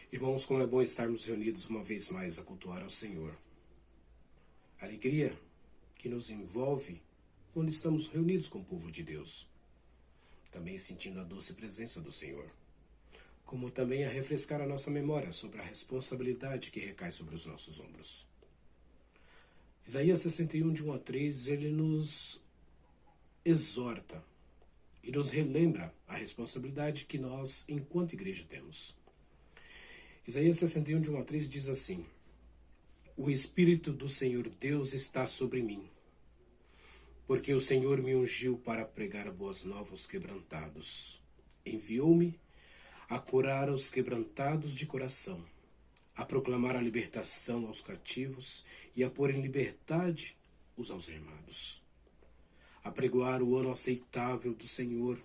Irmãos, como é bom estarmos reunidos uma vez mais a cultuar ao Senhor. A alegria que nos envolve quando estamos reunidos com o povo de Deus. Também sentindo a doce presença do Senhor. Como também a refrescar a nossa memória sobre a responsabilidade que recai sobre os nossos ombros. Isaías 61, de 1 a 3, ele nos exorta e nos relembra a responsabilidade que nós, enquanto igreja, temos. Isaías 61, de 1 a 3 diz assim: O Espírito do Senhor Deus está sobre mim, porque o Senhor me ungiu para pregar boas novas aos quebrantados. Enviou-me a curar os quebrantados de coração, a proclamar a libertação aos cativos e a pôr em liberdade os algemados, a pregoar o ano aceitável do Senhor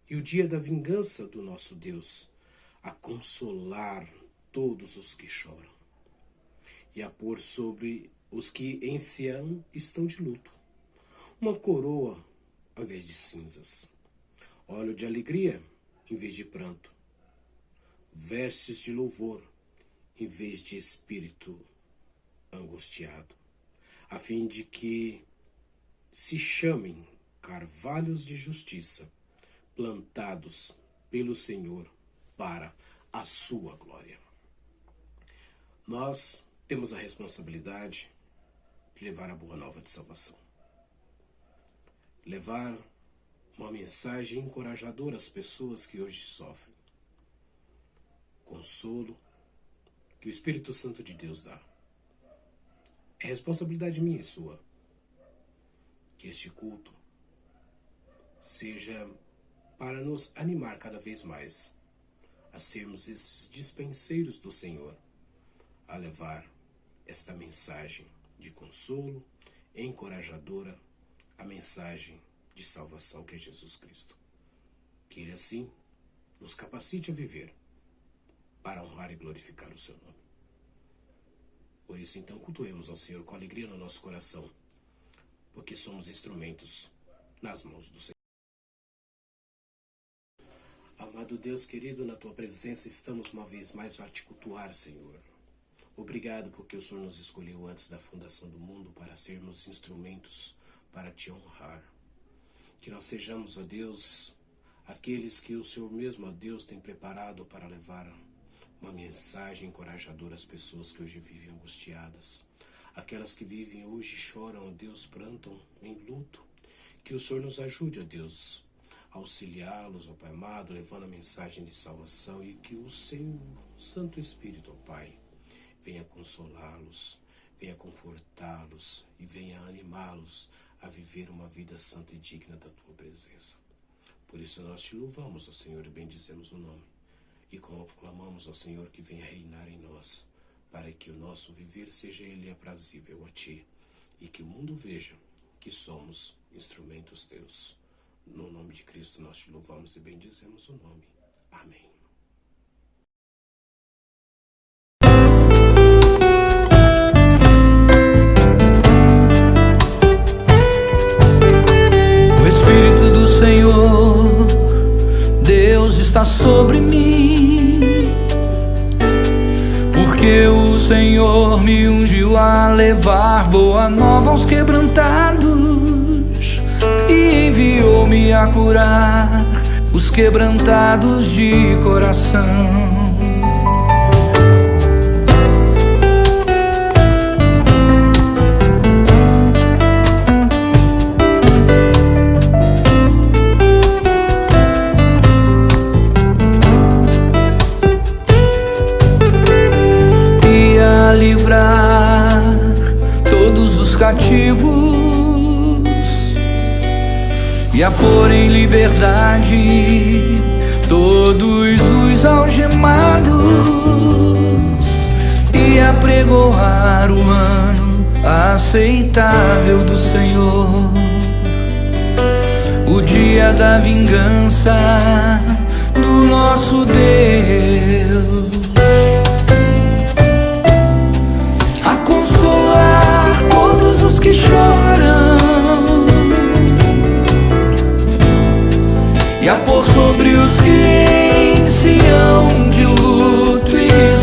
e o dia da vingança do nosso Deus, a consolar todos os que choram, e a pôr sobre os que em Sião estão de luto uma coroa ao invés de cinzas, óleo de alegria em vez de pranto, vestes de louvor em vez de espírito angustiado, a fim de que se chamem carvalhos de justiça, plantados pelo Senhor para a sua glória. Nós temos a responsabilidade de levar a boa nova de salvação. Levar uma mensagem encorajadora às pessoas que hoje sofrem. Consolo que o Espírito Santo de Deus dá. É responsabilidade minha e sua. Que este culto seja para nos animar cada vez mais a sermos esses dispenseiros do Senhor, a levar esta mensagem de consolo, encorajadora, a mensagem de salvação que é Jesus Cristo. Que Ele assim nos capacite a viver para honrar e glorificar o seu nome. Por isso então cultuemos ao Senhor com alegria no nosso coração, porque somos instrumentos nas mãos do Senhor. Amado Deus querido, na Tua presença estamos uma vez mais a te cultuar, Senhor. Obrigado porque o Senhor nos escolheu antes da fundação do mundo para sermos instrumentos para te honrar. Que nós sejamos, ó Deus, aqueles que o Senhor mesmo, ó Deus, tem preparado para levar uma mensagem encorajadora às pessoas que hoje vivem angustiadas. Aquelas que vivem hoje choram, ó Deus, prantam em luto. Que o Senhor nos ajude, ó Deus, a auxiliá-los, ó Pai amado, levando a mensagem de salvação, e que o Senhor, Santo Espírito, ó Pai, venha consolá-los, venha confortá-los e venha animá-los a viver uma vida santa e digna da Tua presença. Por isso nós te louvamos, ó Senhor, e bendizemos o nome. E clamamos ao Senhor que venha reinar em nós, para que o nosso viver seja Ele aprazível a Ti, e que o mundo veja que somos instrumentos Teus. No nome de Cristo nós te louvamos e bendizemos o nome. Amém. Senhor, Deus está sobre mim, porque o Senhor me ungiu a levar boa nova aos quebrantados e enviou-me a curar os quebrantados de coração. Livrar todos os cativos e a pôr em liberdade todos os algemados e a pregoar o ano aceitável do Senhor, o dia da vingança do nosso Deus. Todos os que choram e a pôr sobre os que em Sião de luto e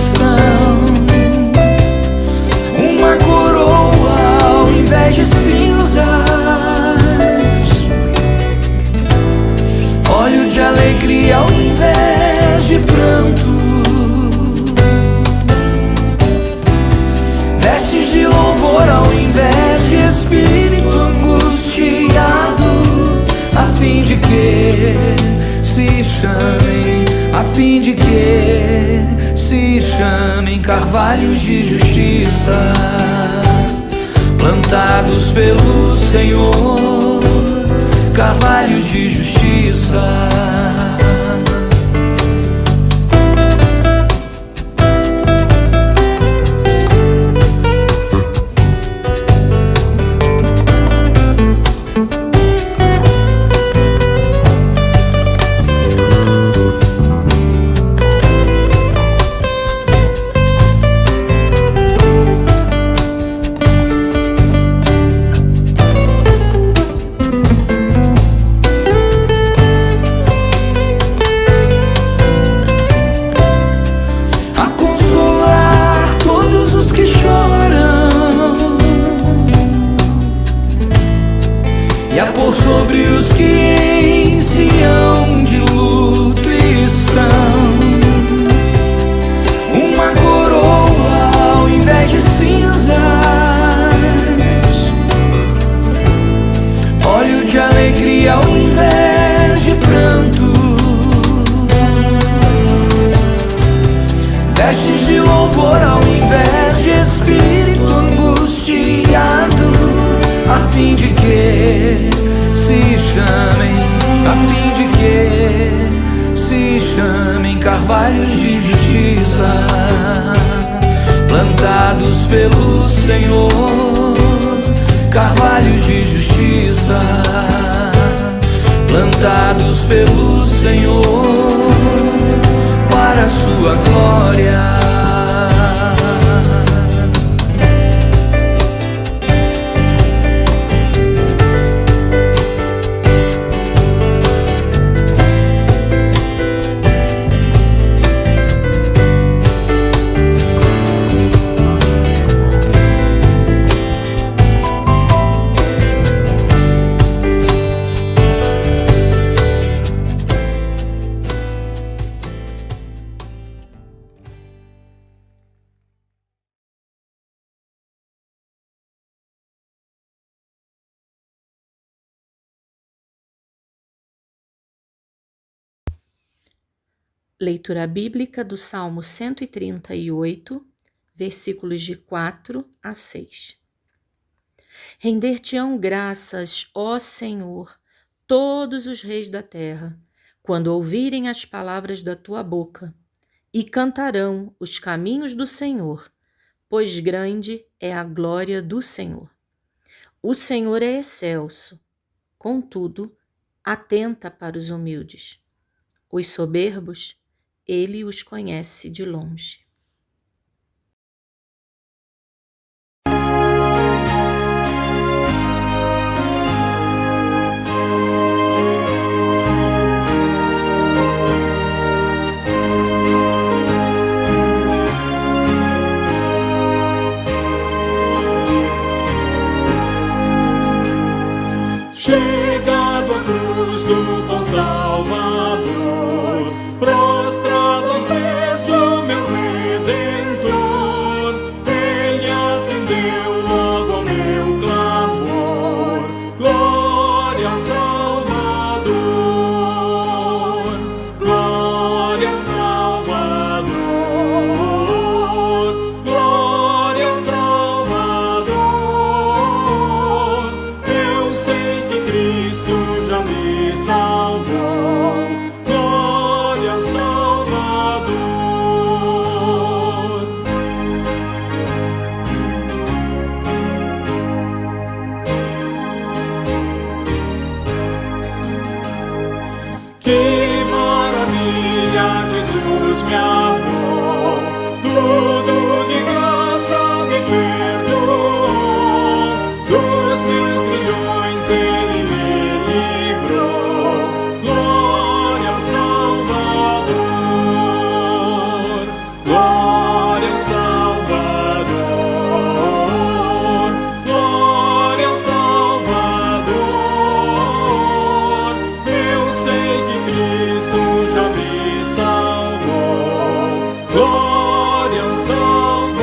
de que se chamem carvalhos de justiça, plantados pelo Senhor, carvalhos de justiça. E a pôr sobre os que em Sião de luto estão uma coroa ao invés de cinzas, óleo de alegria ao invés de pranto, vestes de louvor ao invés de espírito angustiado, a fim de que se chamem, a fim de que se chamem carvalhos de justiça, plantados pelo Senhor, carvalhos de justiça, plantados pelo Senhor, para a sua glória. Leitura bíblica do Salmo 138, versículos de 4 a 6. Render-te-ão graças, ó Senhor, todos os reis da terra, quando ouvirem as palavras da tua boca, e cantarão os caminhos do Senhor, pois grande é a glória do Senhor. O Senhor é excelso, contudo, atenta para os humildes. Os soberbos, ele os conhece de longe. Chegado à cruz do bom Salvador, prostrado aos pés do meu Redentor, Ele atendeu logo ao meu clamor. Glória ao Salvador, glória ao Salvador, glória ao Salvador. Eu sei que Cristo já me salvou. Glória ao Salvador. Que maravilha, Jesus me amou. Tudo de graça me perdoou. Dos meus trilhões Ele me livrou. Glória ao Salvador, glória ao Salvador, glória ao Salvador. Eu sei que Cristo já me salvou. Glória ao Salvador.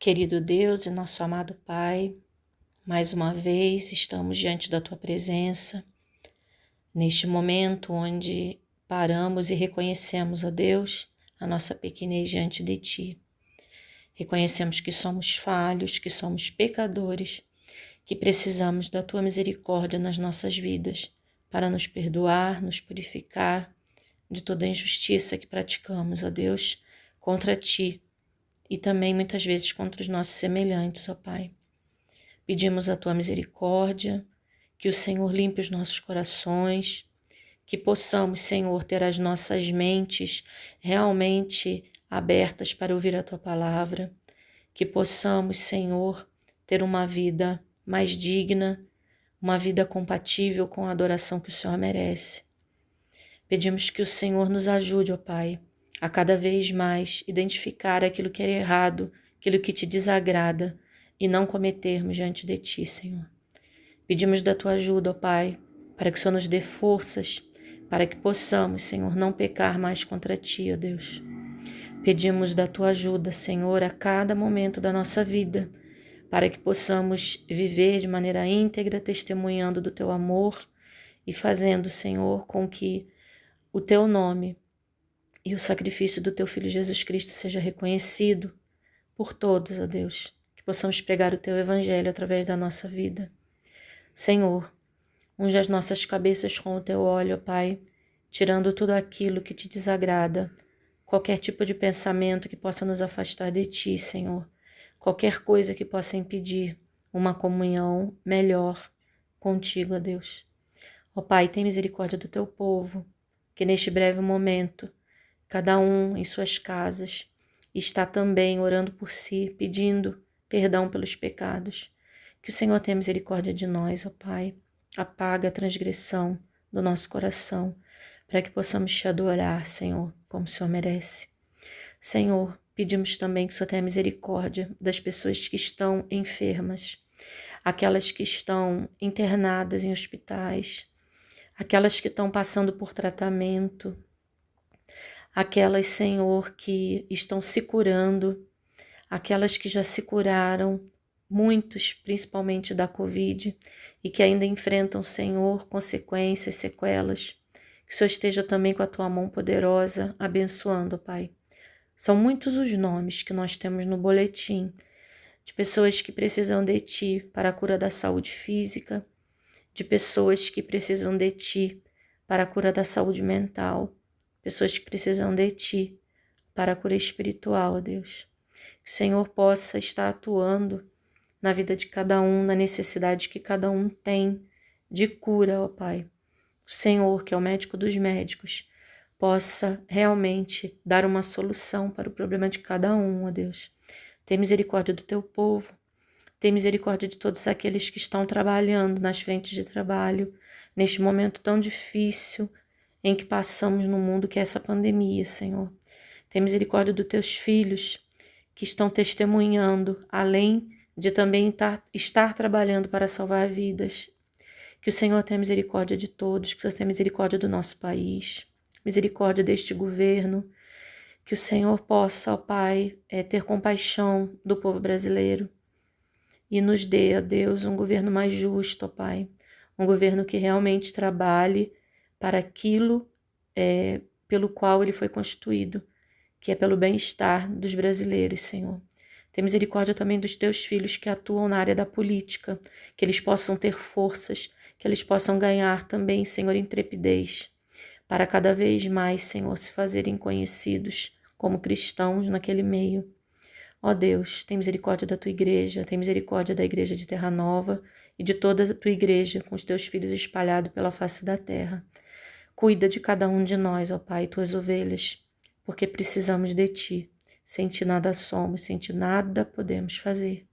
Querido Deus e nosso amado Pai, mais uma vez estamos diante da Tua presença, neste momento onde paramos e reconhecemos, ó Deus, a nossa pequenez diante de Ti. Reconhecemos que somos falhos, que somos pecadores, que precisamos da Tua misericórdia nas nossas vidas, para nos perdoar, nos purificar de toda a injustiça que praticamos, ó Deus, contra Ti e também muitas vezes contra os nossos semelhantes, ó Pai. Pedimos a Tua misericórdia, que o Senhor limpe os nossos corações, que possamos, Senhor, ter as nossas mentes realmente abertas para ouvir a Tua palavra, que possamos, Senhor, ter uma vida mais digna, uma vida compatível com a adoração que o Senhor merece. Pedimos que o Senhor nos ajude, ó Pai, a cada vez mais identificar aquilo que é errado, aquilo que Te desagrada e não cometermos diante de Ti, Senhor. Pedimos da Tua ajuda, ó Pai, para que o Senhor nos dê forças, para que possamos, Senhor, não pecar mais contra Ti, ó Deus. Pedimos da Tua ajuda, Senhor, a cada momento da nossa vida, para que possamos viver de maneira íntegra, testemunhando do Teu amor e fazendo, Senhor, com que o Teu nome e o sacrifício do Teu Filho Jesus Cristo seja reconhecido por todos, ó Deus, que possamos pregar o Teu Evangelho através da nossa vida. Senhor, unge as nossas cabeças com o Teu óleo, ó Pai, tirando tudo aquilo que Te desagrada, qualquer tipo de pensamento que possa nos afastar de Ti, Senhor, qualquer coisa que possa impedir uma comunhão melhor contigo, ó Deus. Ó Pai, tem misericórdia do Teu povo, que neste breve momento, cada um em suas casas, está também orando por si, pedindo perdão pelos pecados. Que o Senhor tenha misericórdia de nós, ó Pai. Apaga a transgressão do nosso coração, para que possamos Te adorar, Senhor, como o Senhor merece. Senhor, pedimos também que o Senhor tenha misericórdia das pessoas que estão enfermas, aquelas que estão internadas em hospitais, aquelas que estão passando por tratamento, aquelas, Senhor, que estão se curando, aquelas que já se curaram, muitos, principalmente da Covid, e que ainda enfrentam, Senhor, consequências, sequelas. Que o Senhor esteja também com a Tua mão poderosa, abençoando, Pai. São muitos os nomes que nós temos no boletim, de pessoas que precisam de Ti para a cura da saúde física, de pessoas que precisam de Ti para a cura da saúde mental, pessoas que precisam de Ti para a cura espiritual, ó Deus. Que o Senhor possa estar atuando na vida de cada um, na necessidade que cada um tem de cura, ó Pai. O Senhor, que é o médico dos médicos, possa realmente dar uma solução para o problema de cada um, ó Deus. Tem misericórdia do Teu povo, tem misericórdia de todos aqueles que estão trabalhando nas frentes de trabalho, neste momento tão difícil em que passamos no mundo, que é essa pandemia, Senhor. Tem misericórdia dos Teus filhos que estão testemunhando, além de também estar trabalhando para salvar vidas. Que o Senhor tenha misericórdia de todos, que o Senhor tenha misericórdia do nosso país, misericórdia deste governo, que o Senhor possa, ó Pai, ter compaixão do povo brasileiro e nos dê, ó Deus, um governo mais justo, ó Pai, um governo que realmente trabalhe para aquilo pelo qual ele foi constituído, que é pelo bem-estar dos brasileiros, Senhor. Tem misericórdia também dos Teus filhos que atuam na área da política, que eles possam ter forças, que eles possam ganhar também, Senhor, intrepidez, para cada vez mais, Senhor, se fazerem conhecidos como cristãos naquele meio. Ó Deus, tem misericórdia da Tua igreja, tem misericórdia da igreja de Terra Nova e de toda a Tua igreja, com os Teus filhos espalhados pela face da terra. Cuida de cada um de nós, ó Pai, Tuas ovelhas, porque precisamos de Ti. Sem Ti nada somos, sem Ti nada podemos fazer.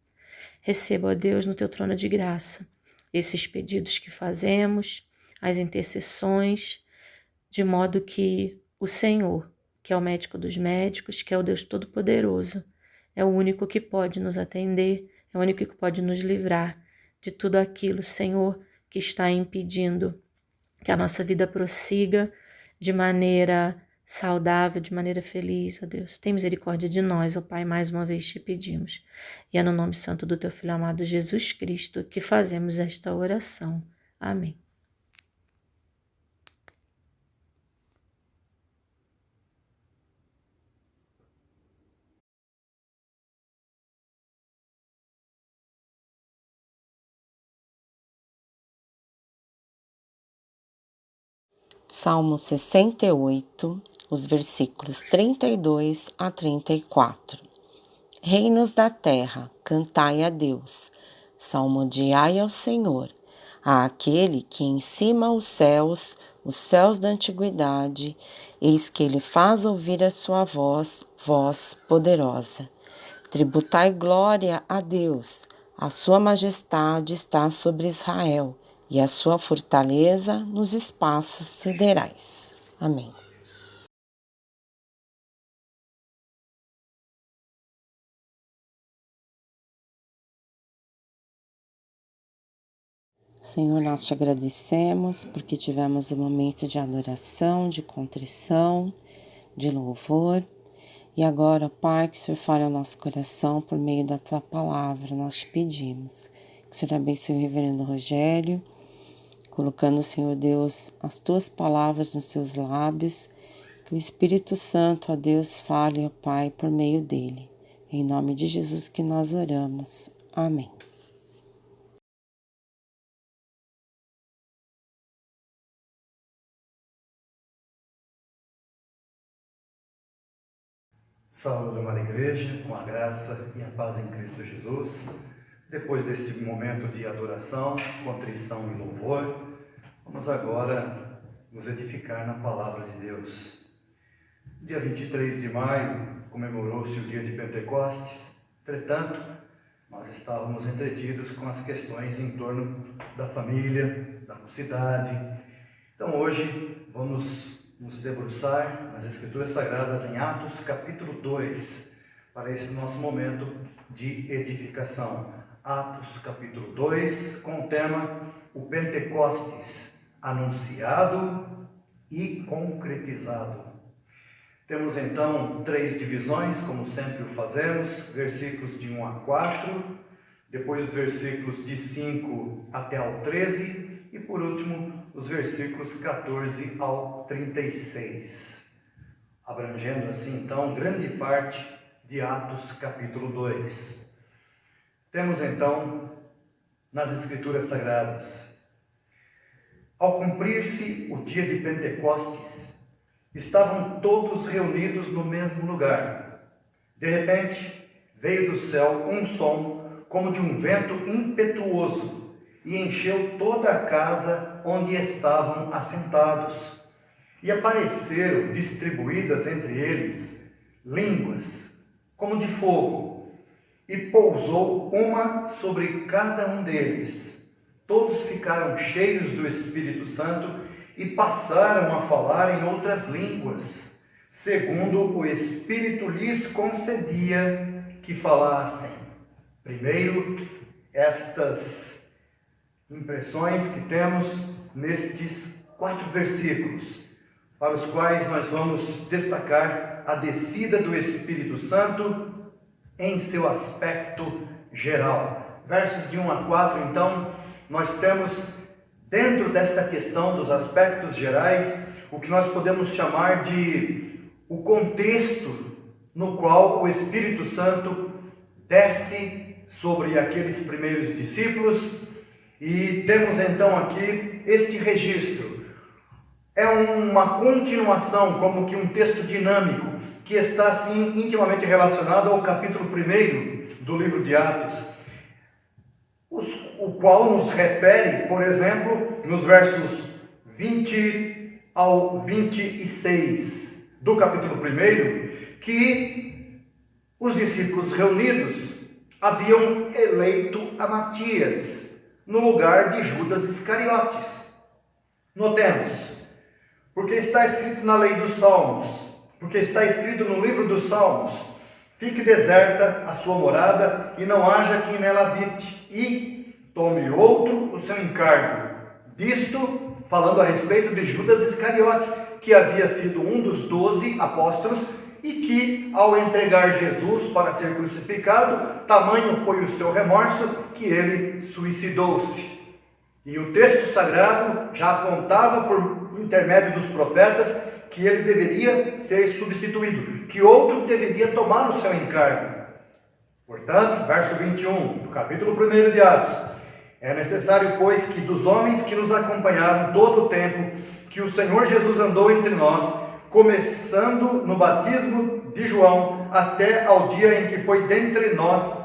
Receba, ó Deus, no Teu trono de graça, esses pedidos que fazemos, as intercessões, de modo que o Senhor, que é o médico dos médicos, que é o Deus Todo-Poderoso, é o único que pode nos atender, é o único que pode nos livrar de tudo aquilo, Senhor, que está impedindo que a nossa vida prossiga de maneira saudável, de maneira feliz, ó Deus. Tem misericórdia de nós, ó Pai, mais uma vez te pedimos. E é no nome santo do teu Filho amado Jesus Cristo que fazemos esta oração. Amém. Salmo 68, os versículos 32 a 34. Reinos da terra, cantai a Deus, salmodiai ao Senhor, àquele que em cima os céus da antiguidade, eis que ele faz ouvir a sua voz, voz poderosa. Tributai glória a Deus, a sua majestade está sobre Israel, e a sua fortaleza nos espaços siderais. Amém. Senhor, nós te agradecemos porque tivemos um momento de adoração, de contrição, de louvor. E agora, Pai, que o Senhor fale ao nosso coração por meio da Tua palavra, nós te pedimos. Que o Senhor abençoe o reverendo Rogério, colocando, Senhor Deus, as Tuas palavras nos seus lábios, que o Espírito Santo, ó Deus, fale, ó Pai, por meio dele. Em nome de Jesus que nós oramos. Amém. Saúde, amada igreja, com a graça e a paz em Cristo Jesus. Depois deste momento de adoração, contrição e louvor, vamos agora nos edificar na palavra de Deus. Dia 23 de maio comemorou-se o dia de Pentecostes. Entretanto, nós estávamos entretidos com as questões em torno da família, da mocidade. Então hoje vamos nos debruçar nas Escrituras Sagradas em Atos capítulo 2, para esse nosso momento de edificação. Atos capítulo 2, com o tema o Pentecostes, anunciado e concretizado. Temos então 3 divisões, como sempre o fazemos, versículos de 1 a 4, depois os versículos de 5 até ao 13 e por último os versículos 14 ao 36, abrangendo assim então grande parte de Atos capítulo 2. Temos então nas Escrituras Sagradas: ao cumprir-se o dia de Pentecostes, estavam todos reunidos no mesmo lugar. De repente, veio do céu um som como de um vento impetuoso e encheu toda a casa onde estavam assentados. E apareceram distribuídas entre eles línguas como de fogo, e pousou uma sobre cada um deles. Todos ficaram cheios do Espírito Santo e passaram a falar em outras línguas, segundo o Espírito lhes concedia que falassem. Primeiro, estas impressões que temos nestes 4 versículos, para os quais nós vamos destacar a descida do Espírito Santo em seu aspecto geral. Versos de 1 a 4, então, nós temos, dentro desta questão dos aspectos gerais, o que nós podemos chamar de o contexto no qual o Espírito Santo desce sobre aqueles primeiros discípulos. E temos então aqui este registro. É uma continuação, como que um texto dinâmico, que está assim intimamente relacionado ao capítulo 1 do livro de Atos, o qual nos refere, por exemplo, nos versos 20 ao 26 do capítulo 1, que os discípulos reunidos haviam eleito a Matias no lugar de Judas Iscariotes. Notemos, porque está escrito na lei dos Salmos, porque está escrito no livro dos Salmos: fique deserta a sua morada e não haja quem nela habite, e tome outro o seu encargo. Disto, falando a respeito de Judas Iscariotes, que havia sido um dos 12 apóstolos e que, ao entregar Jesus para ser crucificado, tamanho foi o seu remorso que ele suicidou-se. E o texto sagrado já apontava, por intermédio dos profetas, que ele deveria ser substituído, que outro deveria tomar o seu encargo. Portanto, verso 21 do capítulo 1 de Atos: é necessário, pois, que dos homens que nos acompanharam todo o tempo que o Senhor Jesus andou entre nós, começando no batismo de João, até ao dia em que foi dentre nós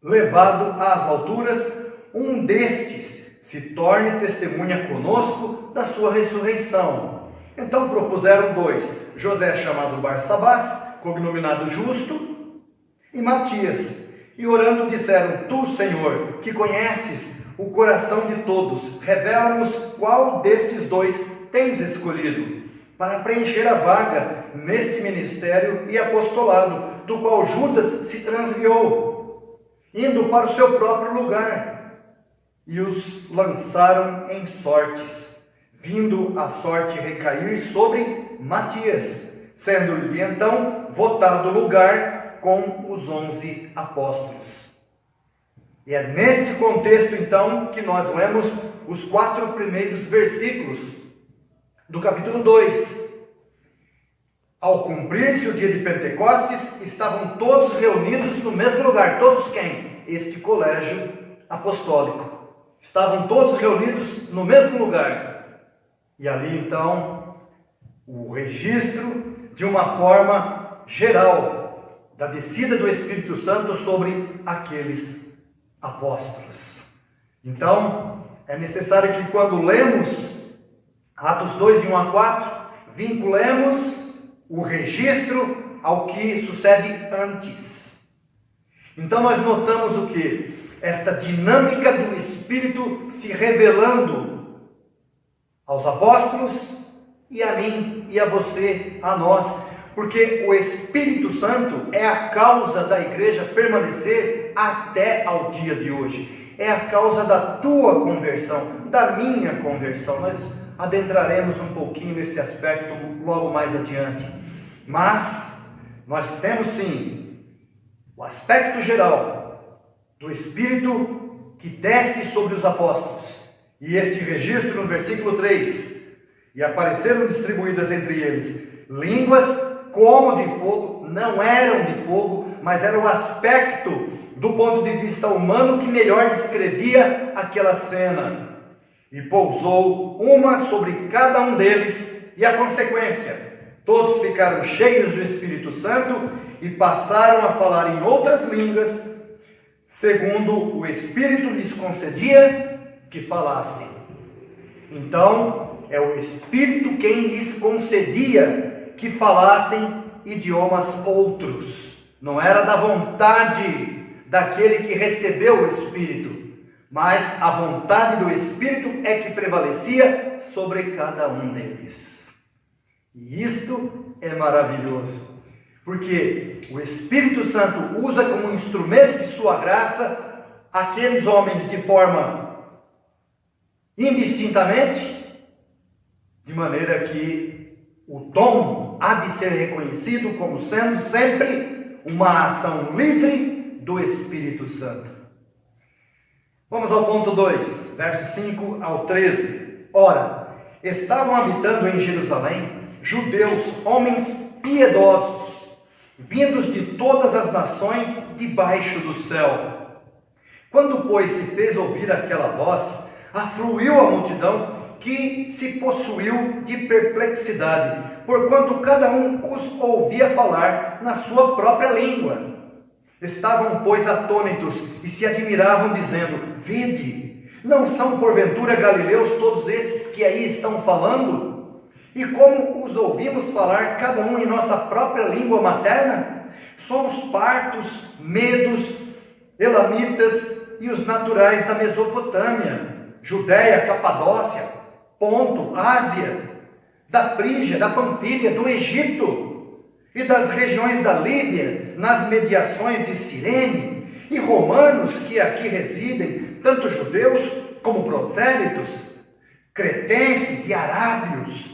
levado às alturas, um destes se torne testemunha conosco da sua ressurreição. Então propuseram 2, José chamado Barsabás, cognominado Justo, e Matias. E orando disseram: Tu, Senhor, que conheces o coração de todos, revela-nos qual destes 2 tens escolhido, para preencher a vaga neste ministério e apostolado, do qual Judas se transviou, indo para o seu próprio lugar. E os lançaram em sortes, vindo a sorte recair sobre Matias, sendo-lhe então votado lugar com os 11 apóstolos. E é neste contexto então que nós lemos os 4 primeiros versículos do capítulo 2. Ao cumprir-se o dia de Pentecostes, estavam todos reunidos no mesmo lugar. Todos quem? Este colégio apostólico. Estavam todos reunidos no mesmo lugar. E ali então, o registro de uma forma geral da descida do Espírito Santo sobre aqueles apóstolos. Então, é necessário que quando lemos Atos 2, de 1 a 4, vinculemos o registro ao que sucede antes. Então nós notamos o que? Esta dinâmica do Espírito se revelando aos apóstolos e a mim e a você, a nós, porque o Espírito Santo é a causa da igreja permanecer até ao dia de hoje. É a causa da tua conversão, da minha conversão. Nós adentraremos um pouquinho neste aspecto logo mais adiante. Mas nós temos sim o aspecto geral do Espírito que desce sobre os apóstolos. E este registro no versículo 3: e apareceram distribuídas entre eles línguas como de fogo, não eram de fogo, mas era o aspecto do ponto de vista humano que melhor descrevia aquela cena. E pousou uma sobre cada um deles, e a consequência: todos ficaram cheios do Espírito Santo e passaram a falar em outras línguas, segundo o Espírito lhes concedia que falassem. Então, é o Espírito quem lhes concedia que falassem idiomas outros. Não era da vontade daquele que recebeu o Espírito, mas a vontade do Espírito é que prevalecia sobre cada um deles. E isto é maravilhoso, porque o Espírito Santo usa como instrumento de sua graça aqueles homens de forma indistintamente, de maneira que o dom há de ser reconhecido como sendo sempre uma ação livre do Espírito Santo. Vamos ao ponto 2, versos 5 ao 13. Ora, estavam habitando em Jerusalém judeus, homens piedosos, vindos de todas as nações debaixo do céu. Quando, pois, se fez ouvir aquela voz, afluiu a multidão, que se possuiu de perplexidade, porquanto cada um os ouvia falar na sua própria língua. Estavam, pois, atônitos e se admiravam, dizendo: Vede, não são porventura galileus todos esses que aí estão falando? E como os ouvimos falar, cada um em nossa própria língua materna? Somos partos, medos, elamitas e os naturais da Mesopotâmia, Judéia, Capadócia, Ponto, Ásia, da Frígia, da Panfília, do Egito e das regiões da Líbia, nas mediações de Cirene, e romanos que aqui residem, tanto judeus como prosélitos, cretenses e arábios,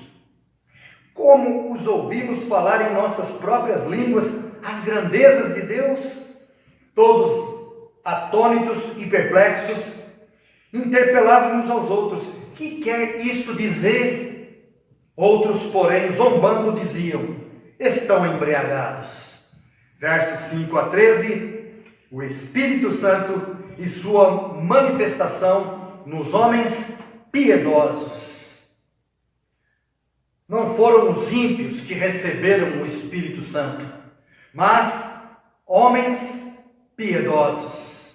Como os ouvimos falar em nossas próprias línguas as grandezas de Deus? Todos atônitos e perplexos, interpelavam uns aos outros: que quer isto dizer? Outros, porém, zombando, diziam: estão embriagados. Versos 5 a 13, o Espírito Santo e sua manifestação nos homens piedosos. Não foram os ímpios que receberam o Espírito Santo, mas homens piedosos.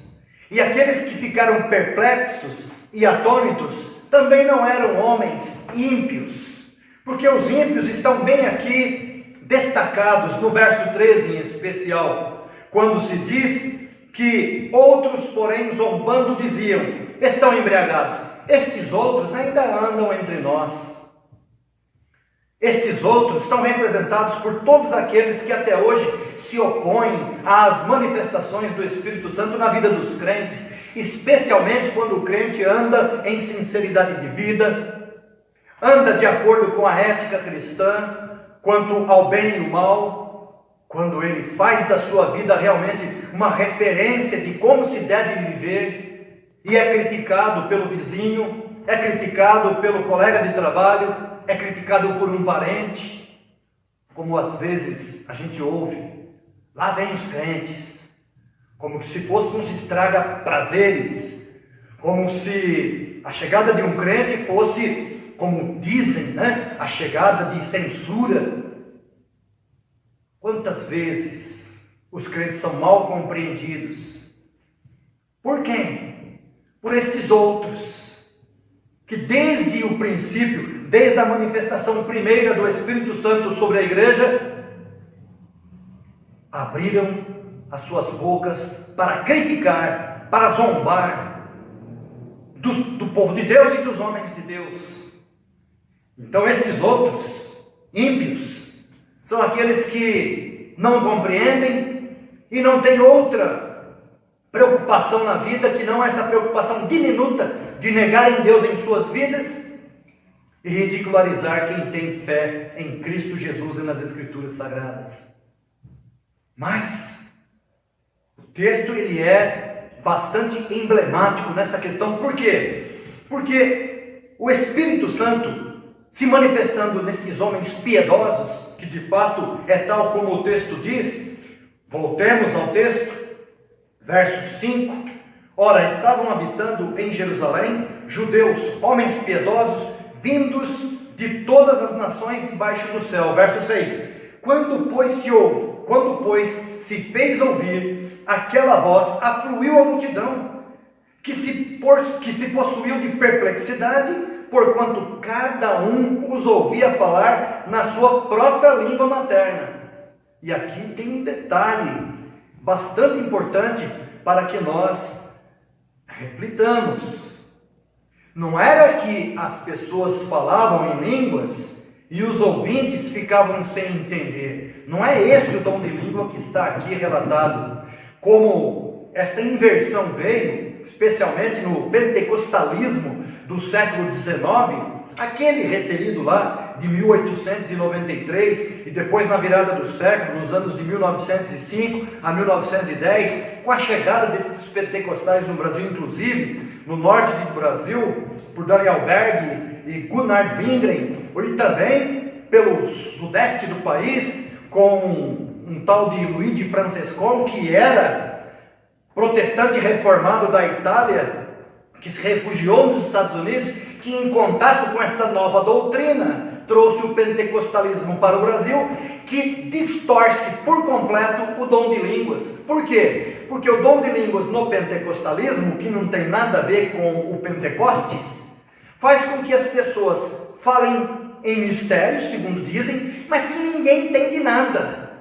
E aqueles que ficaram perplexos e atônitos também não eram homens ímpios, porque os ímpios estão bem aqui destacados no verso 13 em especial, quando se diz que outros, porém, zombando, diziam: estão embriagados. Estes outros ainda andam entre nós. Estes outros são representados por todos aqueles que até hoje se opõem às manifestações do Espírito Santo na vida dos crentes, especialmente quando o crente anda em sinceridade de vida, anda de acordo com a ética cristã, quanto ao bem e o mal, quando ele faz da sua vida realmente uma referência de como se deve viver, e é criticado pelo vizinho, é criticado pelo colega de trabalho, é criticado por um parente, como às vezes a gente ouve: lá vem os crentes, como se fosse um se estraga prazeres, como se a chegada de um crente fosse, como dizem, né, a chegada de censura. Quantas vezes os crentes são mal compreendidos? Por quem? Por estes outros, que desde o princípio, desde a manifestação primeira do Espírito Santo sobre a igreja, abriram as suas bocas para criticar, para zombar do povo de Deus e dos homens de Deus. Então estes outros, ímpios, são aqueles que não compreendem e não têm outra preocupação na vida que não essa preocupação diminuta de negar em Deus em suas vidas e ridicularizar quem tem fé em Cristo Jesus e nas Escrituras Sagradas. Mas o texto ele é bastante emblemático nessa questão. Por quê? Porque o Espírito Santo se manifestando nestes homens piedosos, que de fato é tal como o texto diz. Voltemos ao texto, verso 5. Ora, estavam habitando em Jerusalém judeus, homens piedosos, vindos de todas as nações debaixo do céu. Verso 6. Quando, pois, se fez ouvir aquela voz, afluiu a multidão, que se possuiu de perplexidade, porquanto cada um os ouvia falar na sua própria língua materna. E aqui tem um detalhe bastante importante para que nós reflitamos. Não era que as pessoas falavam em línguas e os ouvintes ficavam sem entender. Não é este o dom de língua que está aqui relatado. Como esta inversão veio, especialmente no pentecostalismo do século XIX, aquele referido lá de 1893 e depois na virada do século, nos anos de 1905 a 1910, com a chegada desses pentecostais no Brasil, inclusive no norte do Brasil, por Daniel Berg e Gunnar Wingren, e também pelo sudeste do país, com um tal de Luigi Francescon, que era protestante reformado da Itália, que se refugiou nos Estados Unidos, que em contato com esta nova doutrina trouxe o pentecostalismo para o Brasil, que distorce por completo o dom de línguas. Por quê? Porque o dom de línguas no pentecostalismo, que não tem nada a ver com o Pentecostes, faz com que as pessoas falem em mistérios, segundo dizem, mas que ninguém entende nada.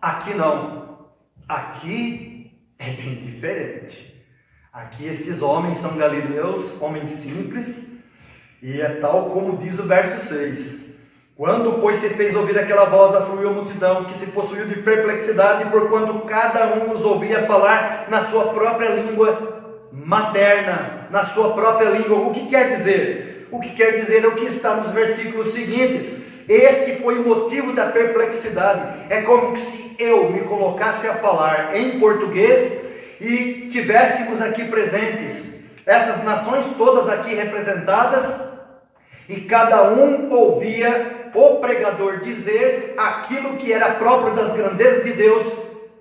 Aqui não. Aqui é bem diferente. Aqui estes homens são galileus, homens simples, e é tal como diz o verso 6. Quando, pois, se fez ouvir aquela voz, afluiu a multidão, que se possuiu de perplexidade, porquanto cada um os ouvia falar na sua própria língua materna, na sua própria língua. O que quer dizer? O que quer dizer é o que está nos versículos seguintes, Este foi o motivo da perplexidade. É como se eu me colocasse a falar em português e tivéssemos aqui presentes essas nações todas aqui representadas, e cada um ouvia o pregador dizer aquilo que era próprio das grandezas de Deus,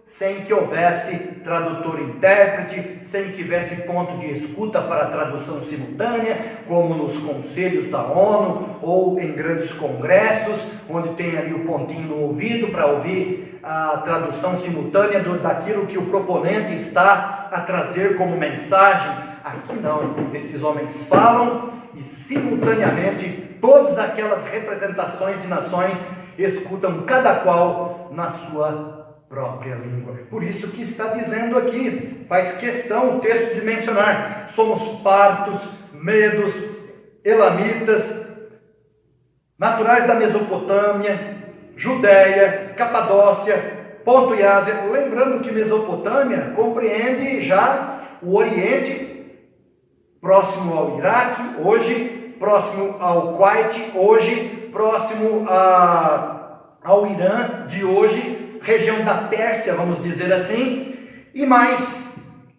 sem que houvesse tradutor intérprete, sem que houvesse ponto de escuta para a tradução simultânea, como nos conselhos da ONU, ou em grandes congressos, onde tem ali o pontinho no ouvido para ouvir a tradução simultânea daquilo que o proponente está a trazer como mensagem. Aqui não, estes homens falam e simultaneamente todas aquelas representações de nações escutam cada qual na sua própria língua. Por isso que está dizendo aqui, faz questão o texto de mencionar: somos partos, medos, elamitas, naturais da Mesopotâmia, Judéia, Capadócia, Ponto e Ásia. Lembrando que Mesopotâmia compreende já o Oriente, próximo ao Iraque, hoje, próximo ao Kuwait, hoje, próximo ao Irã, de hoje, região da Pérsia, vamos dizer assim, e mais,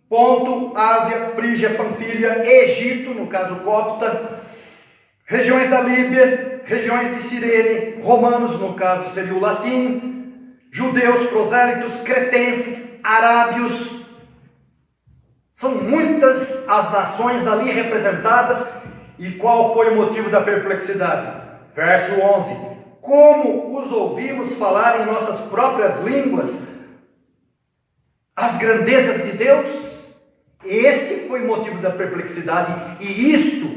Ponto, Ásia, Frígia, Panfilha, Egito, no caso Copta, regiões da Líbia, regiões de Cirene, romanos, no caso seria o latim, judeus, prosélitos, cretenses, arábios. São muitas as nações ali representadas. E qual foi o motivo da perplexidade? Verso 11: como os ouvimos falar em nossas próprias línguas as grandezas de Deus? Este foi o motivo da perplexidade, e isto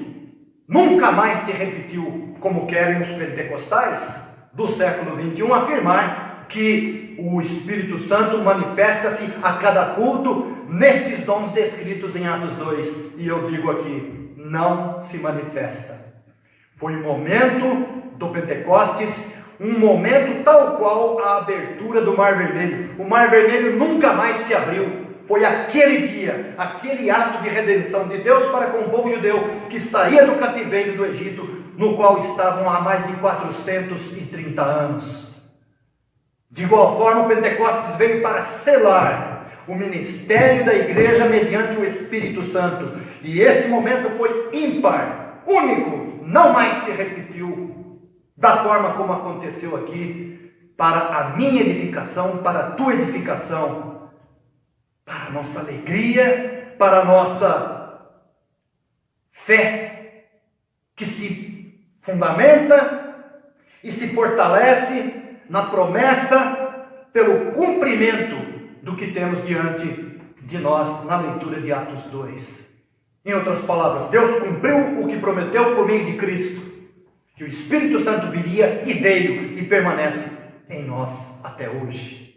nunca mais se repetiu, como querem os pentecostais do século 21 afirmar que o Espírito Santo manifesta-se a cada culto nestes dons descritos em Atos 2, e eu digo aqui, não se manifesta. Foi o momento do Pentecostes, um momento tal qual a abertura do Mar Vermelho. O Mar Vermelho nunca mais se abriu. Foi aquele dia, aquele ato de redenção de Deus para com o povo judeu que saía do cativeiro do Egito, no qual estavam há mais de 430 anos. De igual forma, o Pentecostes veio para selar o ministério da igreja mediante o Espírito Santo. E este momento foi ímpar, único, não mais se repetiu da forma como aconteceu aqui, para a minha edificação, para a tua edificação, para a nossa alegria, para a nossa fé, que se fundamenta e se fortalece na promessa pelo cumprimento do que temos diante de nós na leitura de Atos 2. Em outras palavras, Deus cumpriu o que prometeu por meio de Cristo, que o Espírito Santo viria e veio e permanece em nós até hoje.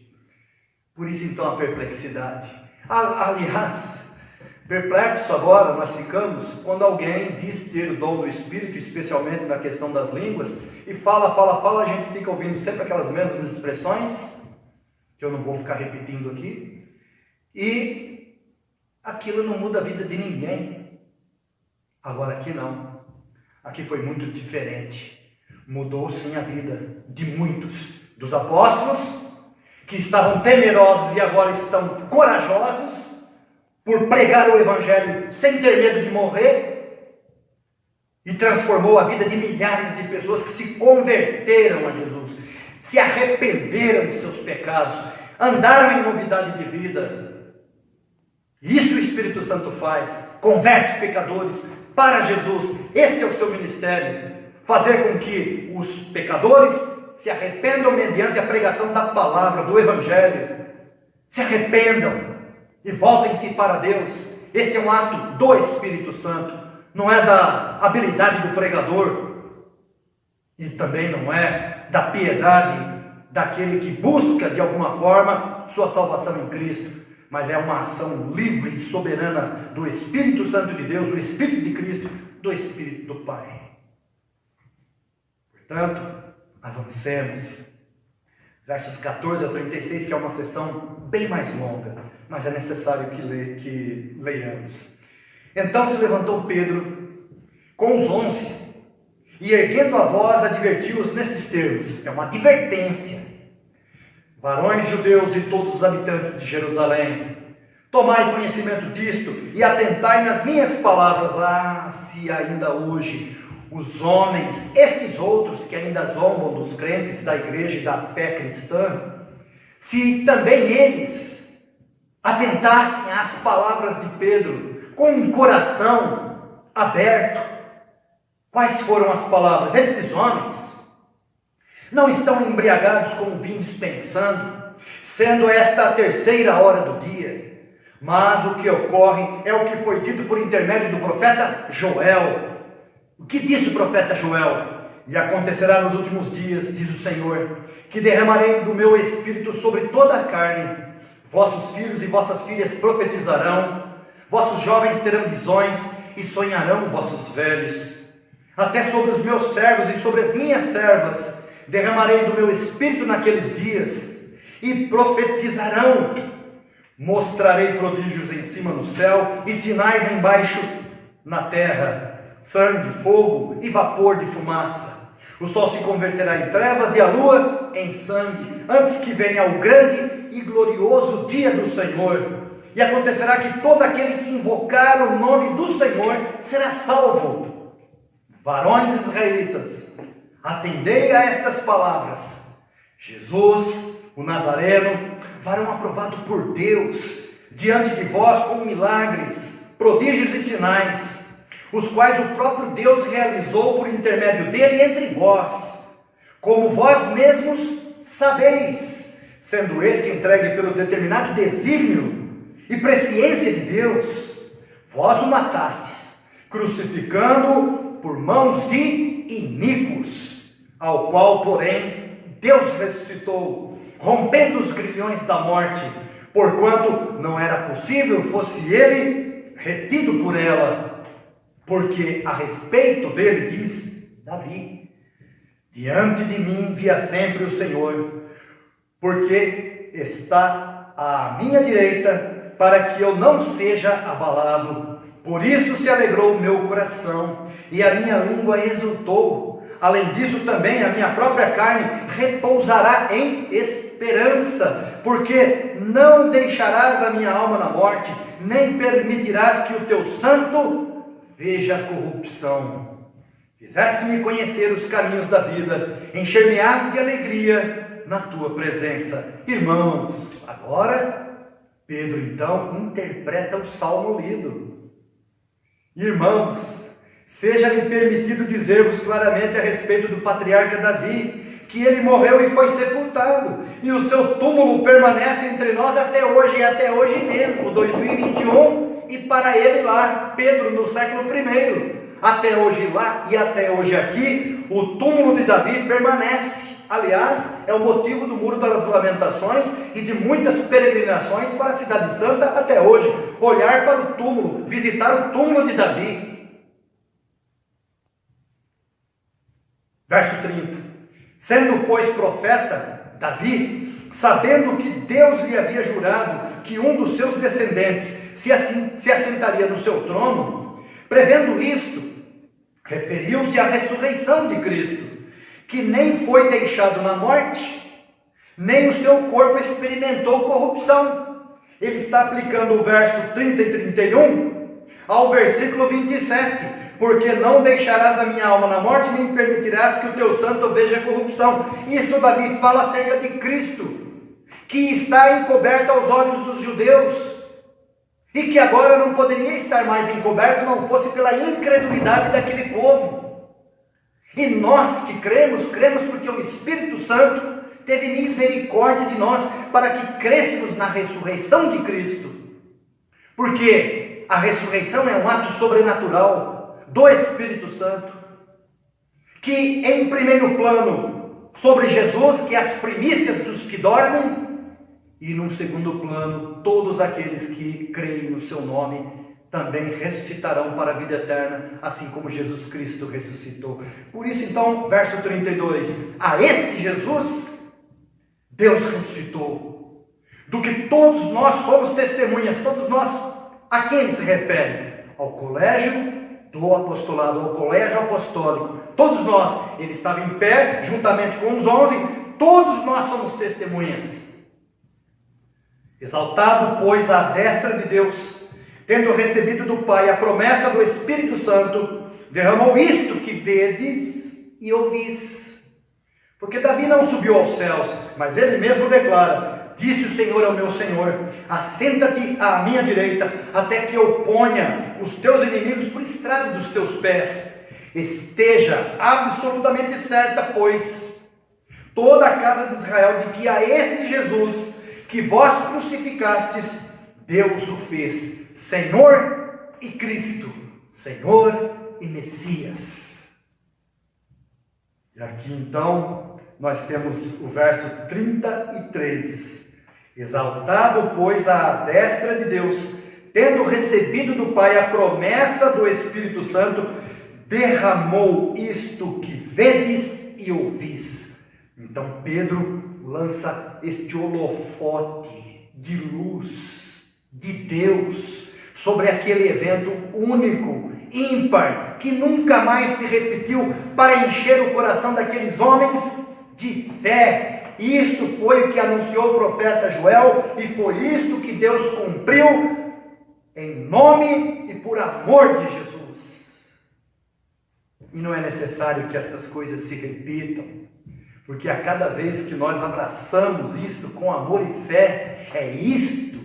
Por isso então a perplexidade. Aliás, perplexo agora nós ficamos quando alguém diz ter o dom do Espírito, especialmente na questão das línguas, e fala, a gente fica ouvindo sempre aquelas mesmas expressões, que eu não vou ficar repetindo aqui, e aquilo não muda a vida de ninguém. Agora aqui não, aqui foi muito diferente. Mudou sim a vida de muitos dos apóstolos, que estavam temerosos e agora estão corajosos por pregar o Evangelho sem ter medo de morrer, e transformou a vida de milhares de pessoas que se converteram a Jesus, se arrependeram dos seus pecados, andaram em novidade de vida. Isto o Espírito Santo faz, converte pecadores para Jesus. Este é o seu ministério, fazer com que os pecadores se arrependam mediante a pregação da palavra, do Evangelho, se arrependam e voltem-se para Deus. Este é um ato do Espírito Santo, não é da habilidade do pregador, e também não é da piedade daquele que busca de alguma forma sua salvação em Cristo, mas é uma ação livre e soberana do Espírito Santo de Deus, do Espírito de Cristo, do Espírito do Pai. Portanto, avancemos. Versos 14 a 36, que é uma sessão bem mais longa, mas é necessário que leiamos. Então se levantou Pedro com os 11 e erguendo a voz advertiu-os nestes termos. É uma advertência. Varões judeus e todos os habitantes de Jerusalém, tomai conhecimento disto e atentai nas minhas palavras. Se ainda hoje os homens, estes outros que ainda zombam dos crentes da igreja e da fé cristã, se também eles atentassem às palavras de Pedro com um coração aberto. Quais foram as palavras? Estes homens não estão embriagados com vinho dispensando, sendo esta a 3ª hora do dia. Mas o que ocorre é o que foi dito por intermédio do profeta Joel. O que disse o profeta Joel? E acontecerá nos últimos dias, diz o Senhor, que derramarei do meu espírito sobre toda a carne. Vossos filhos e vossas filhas profetizarão, vossos jovens terão visões e sonharão vossos velhos. Até sobre os meus servos e sobre as minhas servas derramarei do meu espírito naqueles dias, e profetizarão. Mostrarei prodígios em cima no céu e sinais embaixo na terra, sangue, fogo e vapor de fumaça. O sol se converterá em trevas e a lua em sangue, antes que venha o grande e glorioso dia do Senhor. E acontecerá que todo aquele que invocar o nome do Senhor será salvo. Varões israelitas, atendei a estas palavras. Jesus, o Nazareno, varão aprovado por Deus, diante de vós com milagres, prodígios e sinais, os quais o próprio Deus realizou por intermédio dele entre vós, como vós mesmos sabeis, sendo este entregue pelo determinado desígnio e presciência de Deus. Vós o matastes, crucificando-o por mãos de iníquos, ao qual, porém, Deus ressuscitou, rompendo os grilhões da morte, porquanto não era possível fosse ele retido por ela. Porque a respeito dele diz Davi: diante de mim via sempre o Senhor, porque está à minha direita, para que eu não seja abalado. Por isso se alegrou o meu coração, e a minha língua exultou. Além disso também a minha própria carne repousará em esperança, porque não deixarás a minha alma na morte, nem permitirás que o teu santo veja a corrupção. Fizeste-me conhecer os caminhos da vida, encher-me-ás de alegria na tua presença. Irmãos, agora Pedro então interpreta o salmo lido. Irmãos, seja-me permitido dizer-vos claramente a respeito do patriarca Davi, que ele morreu e foi sepultado, e o seu túmulo permanece entre nós até hoje, e até hoje mesmo, 2021, e para ele lá, Pedro no século I, até hoje lá e até hoje aqui, o túmulo de Davi permanece. Aliás, é o motivo do Muro das Lamentações e de muitas peregrinações para a Cidade Santa até hoje, olhar para o túmulo, visitar o túmulo de Davi. Verso 30. Sendo, pois, profeta, Davi, sabendo que Deus lhe havia jurado que um dos seus descendentes se assentaria no seu trono, prevendo isto, referiu-se à ressurreição de Cristo, que nem foi deixado na morte, nem o seu corpo experimentou corrupção. Ele está aplicando o verso 30 e 31 ao versículo 27, porque não deixarás a minha alma na morte, nem permitirás que o teu santo veja corrupção. Isso Davi fala acerca de Cristo, que está encoberto aos olhos dos judeus, e que agora não poderia estar mais encoberto, não fosse pela incredulidade daquele povo. E nós que cremos porque o Espírito Santo teve misericórdia de nós, para que crêssemos na ressurreição de Cristo, porque a ressurreição é um ato sobrenatural do Espírito Santo, que em primeiro plano sobre Jesus, que é as primícias dos que dormem, e num segundo plano todos aqueles que creem no seu nome também ressuscitarão para a vida eterna, assim como Jesus Cristo ressuscitou. Por isso então, verso 32, a este Jesus Deus ressuscitou, do que todos nós somos testemunhas. Todos nós, a quem ele se refere? Ao colégio do apostolado, ao colégio apostólico, todos nós, ele estava em pé, juntamente com os 11, todos nós somos testemunhas. Exaltado, pois, à destra de Deus, tendo recebido do Pai a promessa do Espírito Santo, derramou isto que vedes e ouvis. Porque Davi não subiu aos céus, mas ele mesmo declara: disse o Senhor ao meu Senhor: assenta-te à minha direita, até que eu ponha os teus inimigos por estrado dos teus pés. Esteja absolutamente certa, pois, toda a casa de Israel, de que a este Jesus, que vós crucificastes, Deus o fez Senhor e Cristo, Senhor e Messias. E aqui então nós temos o verso 33. Exaltado, pois, à destra de Deus, tendo recebido do Pai a promessa do Espírito Santo, derramou isto que vedes e ouvis. Então Pedro lança este holofote de luz de Deus sobre aquele evento único, ímpar, que nunca mais se repetiu, para encher o coração daqueles homens de fé. Isto foi o que anunciou o profeta Joel, e foi isto que Deus cumpriu em nome e por amor de Jesus. E não é necessário que estas coisas se repitam, porque a cada vez que nós abraçamos isto com amor e fé, é isto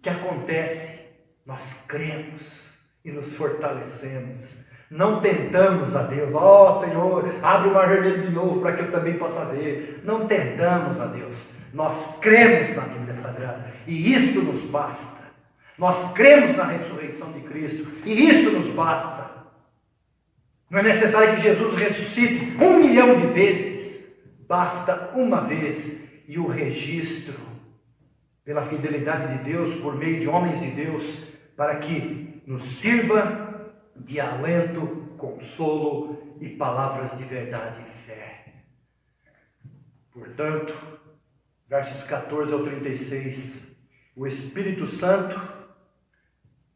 que acontece. Nós cremos e nos fortalecemos. Não tentamos a Deus: ó Senhor, abre o mar vermelho de novo para que eu também possa ver. Não tentamos a Deus. Nós cremos na Bíblia Sagrada e isto nos basta. Nós cremos na ressurreição de Cristo e isto nos basta. Não é necessário que Jesus ressuscite 1 milhão de vezes. Basta uma vez, e o registro pela fidelidade de Deus por meio de homens de Deus, para que nos sirva de alento, consolo e palavras de verdade e fé. Portanto, versos 14 ao 36, o Espírito Santo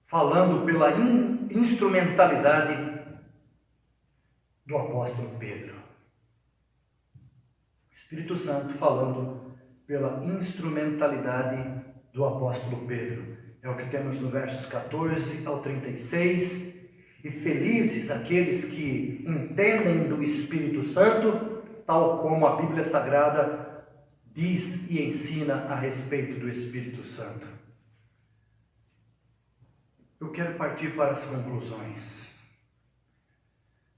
falando pela instrumentalidade do apóstolo Pedro. O Espírito Santo falando pela instrumentalidade do apóstolo Pedro. É o que temos no versos 14 ao 36. E felizes aqueles que entendem do Espírito Santo, tal como a Bíblia Sagrada diz e ensina a respeito do Espírito Santo. Eu quero partir para as conclusões.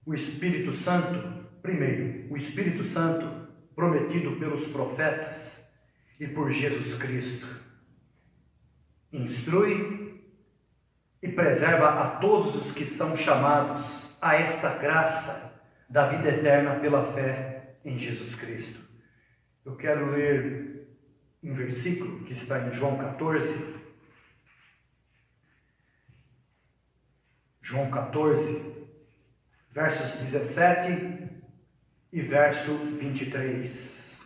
O Espírito Santo, primeiro, o Espírito Santo prometido pelos profetas e por Jesus Cristo, instrui e preserva a todos os que são chamados a esta graça da vida eterna pela fé em Jesus Cristo. Eu quero ler um versículo que está em João 14. João 14, versos 17 e verso 23.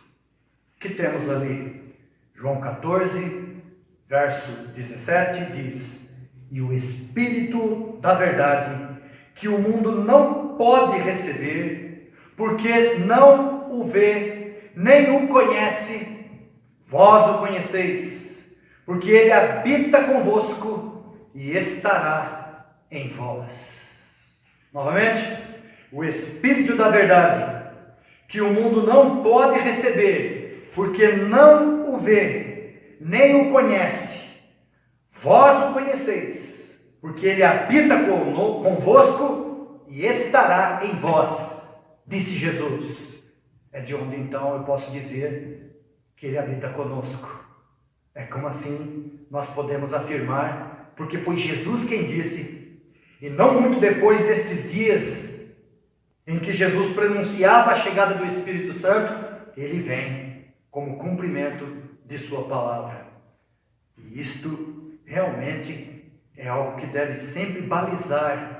O que temos ali? João 14, verso 17 diz: e o Espírito da verdade, que o mundo não pode receber, porque não o vê, nem o conhece, vós o conheceis, porque ele habita convosco e estará em vós. Novamente, o Espírito da verdade, que o mundo não pode receber, porque não o vê, nem o conhece, vós o conheceis, porque ele habita convosco e estará em vós, disse Jesus. É de onde então eu posso dizer que ele habita conosco. É como assim nós podemos afirmar, porque foi Jesus quem disse. E não muito depois destes dias em que Jesus pronunciava a chegada do Espírito Santo, ele vem como cumprimento de sua palavra. E isto realmente é algo que deve sempre balizar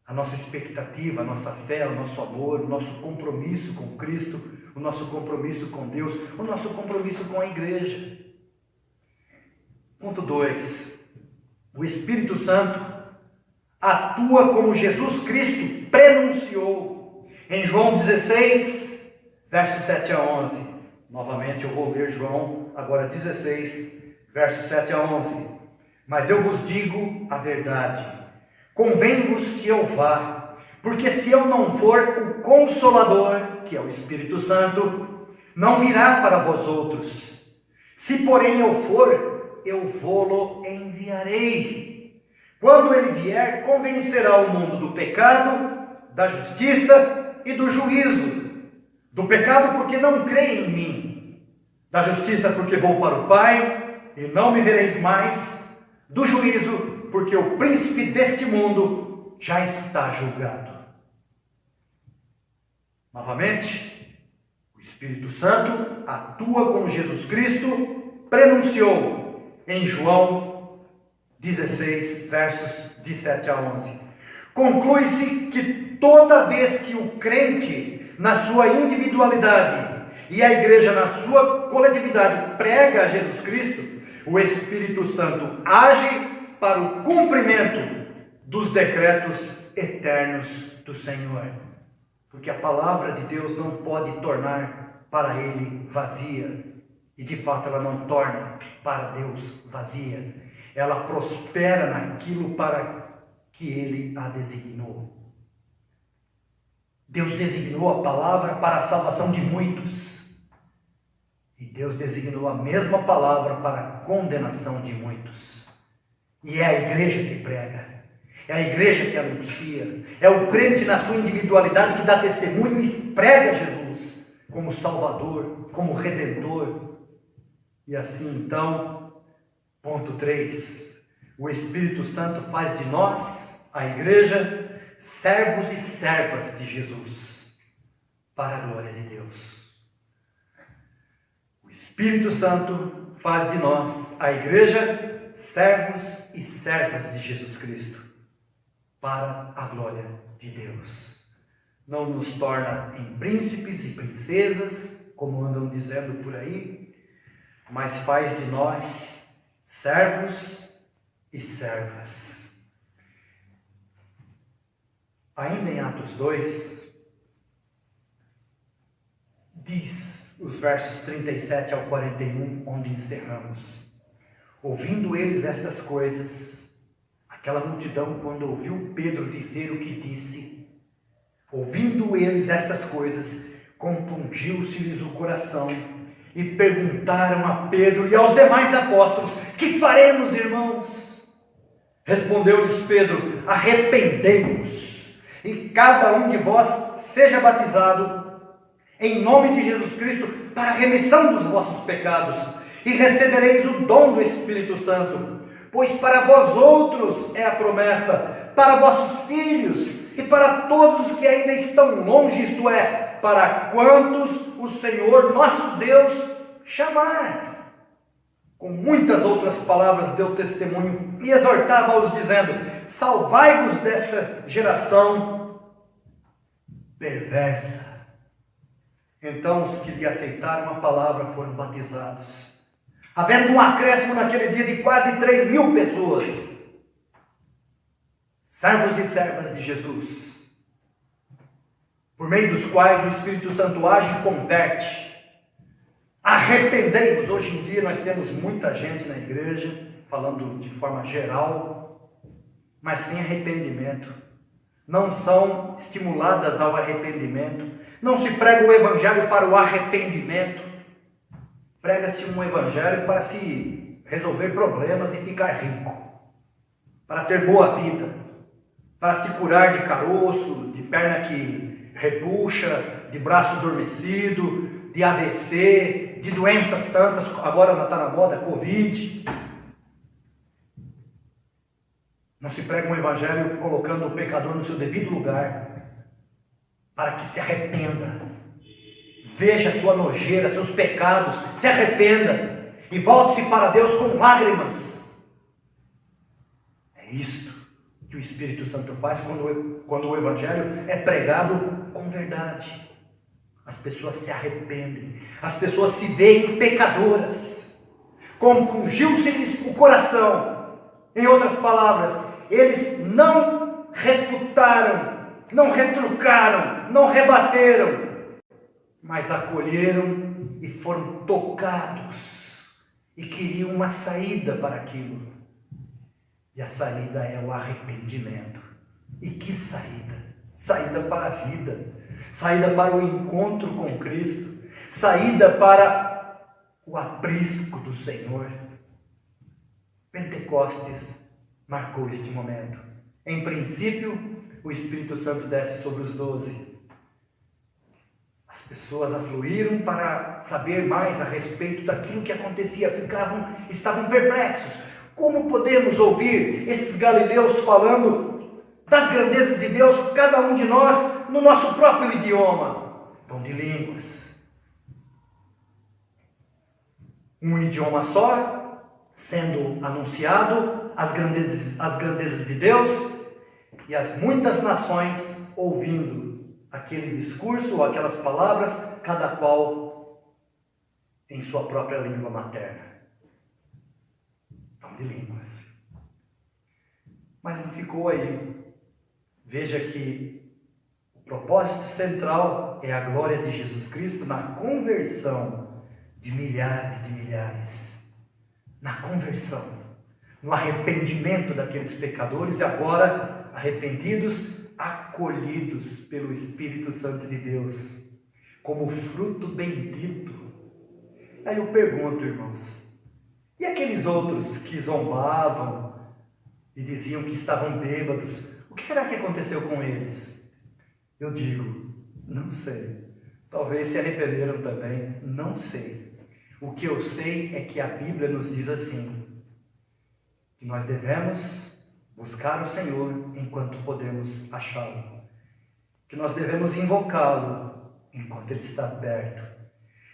a nossa expectativa, a nossa fé, o nosso amor, o nosso compromisso com Cristo, o nosso compromisso com Deus, o nosso compromisso com a igreja. Ponto 2. O Espírito Santo atua como Jesus Cristo prenunciou. Em João 16, versos 7 a 11. Novamente eu vou ler João, agora 16, versos 7 a 11. Mas eu vos digo a verdade, convém-vos que eu vá, porque se eu não for, o Consolador, que é o Espírito Santo, não virá para vós outros. Se porém eu for, eu vô-lo enviarei. Quando ele vier, convencerá o mundo do pecado, da justiça e do juízo. Do pecado porque não creem em mim, da justiça porque vou para o Pai e não me vereis mais, do juízo porque o príncipe deste mundo já está julgado. Novamente, o Espírito Santo atua como Jesus Cristo prenunciou em João 16, versos de 7 a 11. Conclui-se que toda vez que o crente, na sua individualidade, e a igreja, na sua coletividade, prega a Jesus Cristo, o Espírito Santo age para o cumprimento dos decretos eternos do Senhor. Porque a palavra de Deus não pode tornar para ele vazia. E de fato ela não torna para Deus vazia. Ela prospera naquilo para que ele a designou. Deus designou a palavra para a salvação de muitos. E Deus designou a mesma palavra para a condenação de muitos. E é a igreja que prega. É a igreja que anuncia. É o crente na sua individualidade que dá testemunho e prega Jesus como Salvador, como Redentor. E assim então, ponto 3. O Espírito Santo faz de nós, a igreja, servos e servas de Jesus, para a glória de Deus. O Espírito Santo faz de nós, a igreja, servos e servas de Jesus Cristo, para a glória de Deus. Não nos torna em príncipes e princesas, como andam dizendo por aí, mas faz de nós servos e servas. Ainda em Atos 2, diz os versos 37 ao 41, onde encerramos. Ouvindo eles estas coisas, aquela multidão, quando ouviu Pedro dizer o que disse, ouvindo eles estas coisas, compungiu-se-lhes o coração e perguntaram a Pedro e aos demais apóstolos: que faremos, irmãos? Respondeu-lhes Pedro: arrependei-vos e cada um de vós seja batizado em nome de Jesus Cristo para a remissão dos vossos pecados, e recebereis o dom do Espírito Santo, pois para vós outros é a promessa, para vossos filhos e para todos os que ainda estão longe, isto é, para quantos o Senhor nosso Deus chamar. Com muitas outras palavras deu testemunho e exortava-os dizendo: salvai-vos desta geração perversa. Então os que lhe aceitaram a palavra foram batizados, havendo um acréscimo naquele dia de quase 3.000 pessoas, servos e servas de Jesus, por meio dos quais o Espírito Santo age e converte. Arrependei-vos. Hoje em dia nós temos muita gente na igreja, falando de forma geral, mas sem arrependimento. Não são estimuladas ao arrependimento. Não se prega o evangelho para o arrependimento. Prega-se um evangelho para se resolver problemas e ficar rico, para ter boa vida, para se curar de caroço, de perna que repuxa, de braço adormecido, de AVC, de doenças tantas, agora está na moda, Covid. Não se prega um evangelho colocando o pecador no seu devido lugar, para que se arrependa, veja sua nojeira, seus pecados, se arrependa e volte-se para Deus com lágrimas. É isto que o Espírito Santo faz quando o evangelho é pregado com verdade. As pessoas se arrependem, as pessoas se veem pecadoras, compungiu-se-lhes o coração. Em outras palavras, eles não refutaram, não retrucaram, não rebateram, mas acolheram e foram tocados e queriam uma saída para aquilo. E a saída é o arrependimento. E que saída? Saída para a vida, saída para o encontro com Cristo, saída para o aprisco do Senhor. Pentecostes marcou este momento. Em princípio, o Espírito Santo desce sobre os 12. As pessoas afluíram para saber mais a respeito daquilo que acontecia, estavam perplexos. Como podemos ouvir esses galileus falando das grandezas de Deus, cada um de nós, no nosso próprio idioma? Dom de línguas. Um idioma só, sendo anunciado as grandezas de Deus, e as muitas nações ouvindo aquele discurso ou aquelas palavras, cada qual em sua própria língua materna. Dom de línguas. Mas não ficou aí. Veja que o propósito central é a glória de Jesus Cristo na conversão de milhares, na conversão, no arrependimento daqueles pecadores, e agora arrependidos, acolhidos pelo Espírito Santo de Deus, como fruto bendito. Aí eu pergunto, irmãos, e aqueles outros que zombavam e diziam que estavam bêbados, o que será que aconteceu com eles? Eu digo, não sei. Talvez se arrependeram também, não sei. O que eu sei é que a Bíblia nos diz assim, que nós devemos buscar o Senhor enquanto podemos achá-lo, que nós devemos invocá-lo enquanto Ele está perto,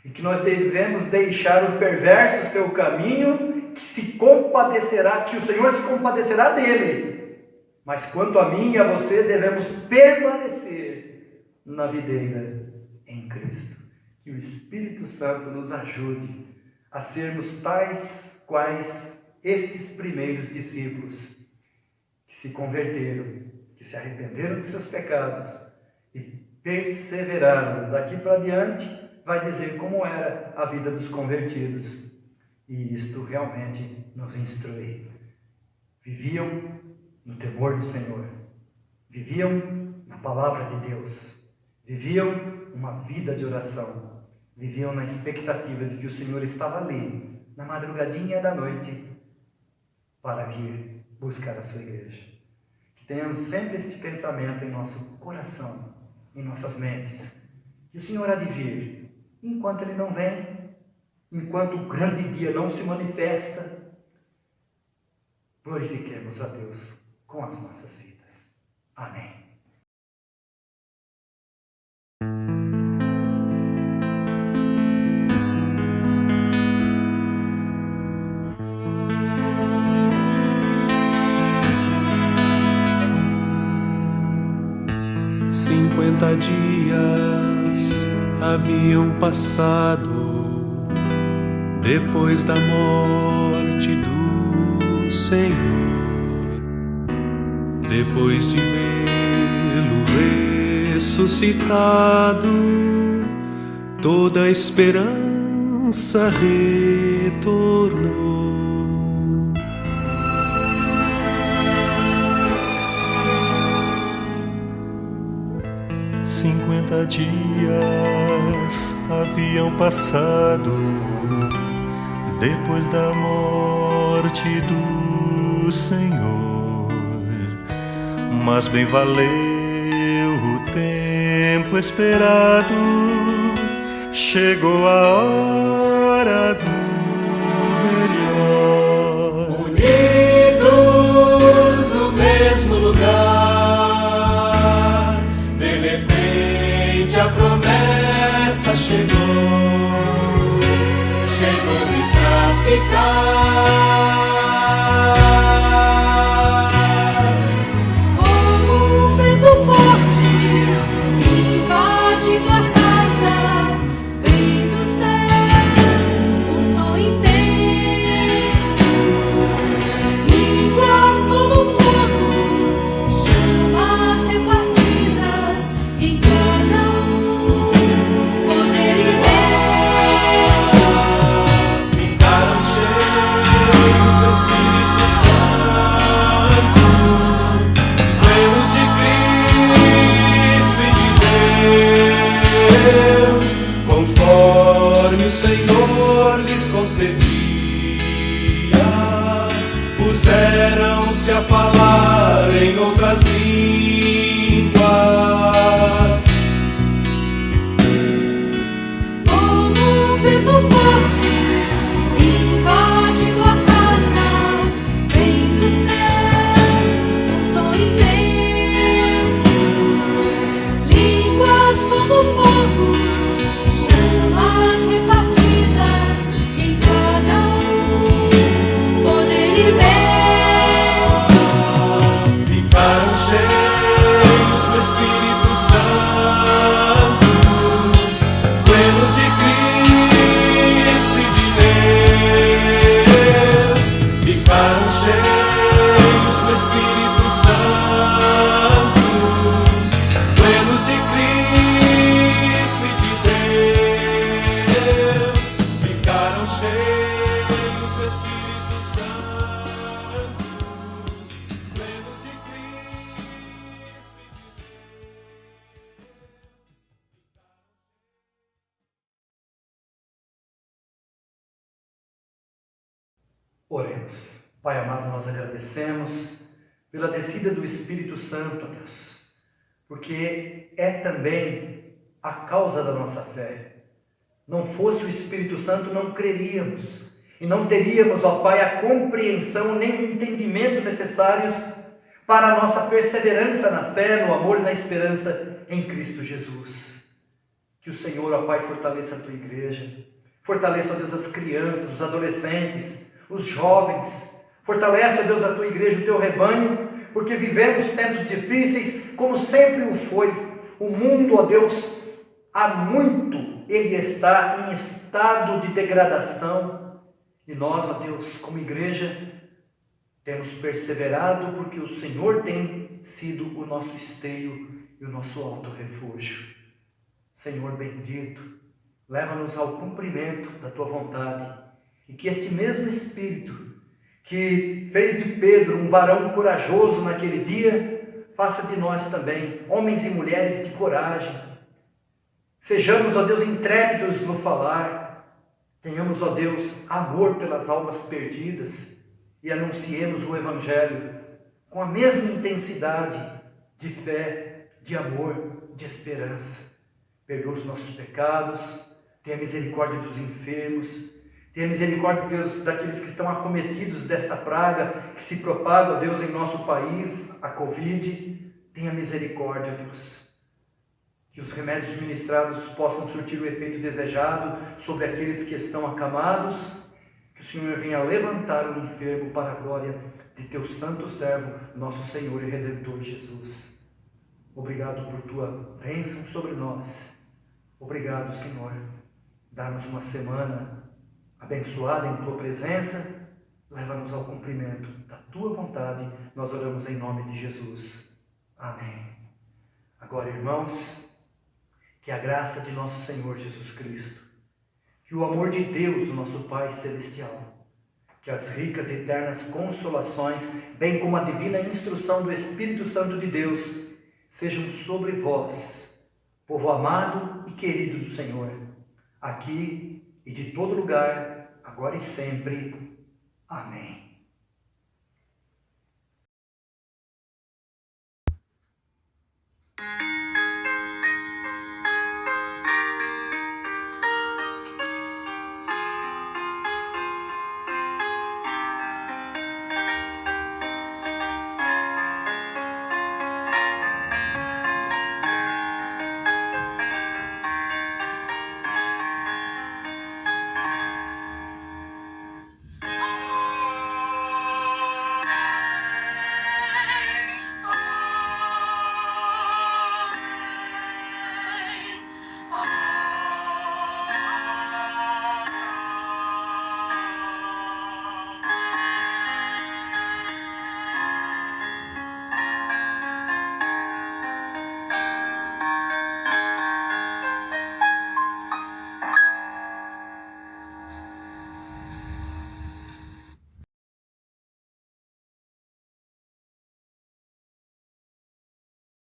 e que nós devemos deixar o perverso seu caminho, que o Senhor se compadecerá dele. Mas quanto a mim e a você, devemos permanecer na videira em Cristo. Que o Espírito Santo nos ajude a sermos tais quais estes primeiros discípulos, que se converteram, que se arrependeram de seus pecados e perseveraram. Daqui para diante vai dizer como era a vida dos convertidos. E isto realmente nos instrui. Viviam no temor do Senhor, viviam na palavra de Deus, viviam uma vida de oração, viviam na expectativa de que o Senhor estava ali, na madrugadinha da noite, para vir buscar a sua igreja. Que tenhamos sempre este pensamento em nosso coração, em nossas mentes, que o Senhor há de vir, enquanto Ele não vem, enquanto o grande dia não se manifesta, glorifiquemos a Deus com as nossas vidas. Amém. Cinquenta dias haviam passado depois da morte do Senhor. Depois de vê-lo ressuscitado, toda a esperança retornou. 50 dias haviam passado depois da morte do Senhor, mas bem valeu o tempo esperado, chegou a hora do melhor. Unidos no mesmo lugar, de repente a promessa chegou e pra ficar. Invadindo a casa, vem do céu o som Oremos. Pai amado, nós agradecemos pela descida do Espírito Santo, ó Deus, porque é também a causa da nossa fé. Não fosse o Espírito Santo, não creríamos e não teríamos, ó Pai, a compreensão nem o entendimento necessários para a nossa perseverança na fé, no amor e na esperança em Cristo Jesus. Que o Senhor, ó Pai, fortaleça a Tua igreja, fortaleça, ó Deus, as crianças, os adolescentes, os jovens, fortalece, ó Deus, a Tua igreja, o Teu rebanho, porque vivemos tempos difíceis, como sempre o foi. O mundo, ó Deus, há muito ele está em estado de degradação, e nós, ó Deus, como igreja, temos perseverado porque o Senhor tem sido o nosso esteio e o nosso alto refúgio. Senhor bendito, leva-nos ao cumprimento da Tua vontade, e que este mesmo Espírito que fez de Pedro um varão corajoso naquele dia, faça de nós também homens e mulheres de coragem. Sejamos, ó Deus, intrépidos no falar, tenhamos, ó Deus, amor pelas almas perdidas e anunciemos o Evangelho com a mesma intensidade de fé, de amor, de esperança. Perdoa os nossos pecados, tenha misericórdia dos enfermos, tenha misericórdia, Deus, daqueles que estão acometidos desta praga que se propaga, ó Deus, em nosso país, a Covid. Tenha misericórdia, Deus. Que os remédios ministrados possam surtir o efeito desejado sobre aqueles que estão acamados. Que o Senhor venha levantar o enfermo para a glória de Teu santo servo, nosso Senhor e Redentor Jesus. Obrigado por Tua bênção sobre nós. Obrigado, Senhor. Dá-nos uma semana abençoada em Tua presença, leva-nos ao cumprimento da Tua vontade, nós oramos em nome de Jesus. Amém. Agora, irmãos, que a graça de nosso Senhor Jesus Cristo, que o amor de Deus, o nosso Pai Celestial, que as ricas e eternas consolações, bem como a divina instrução do Espírito Santo de Deus, sejam sobre vós, povo amado e querido do Senhor, aqui e de todo lugar, agora e sempre. Amém.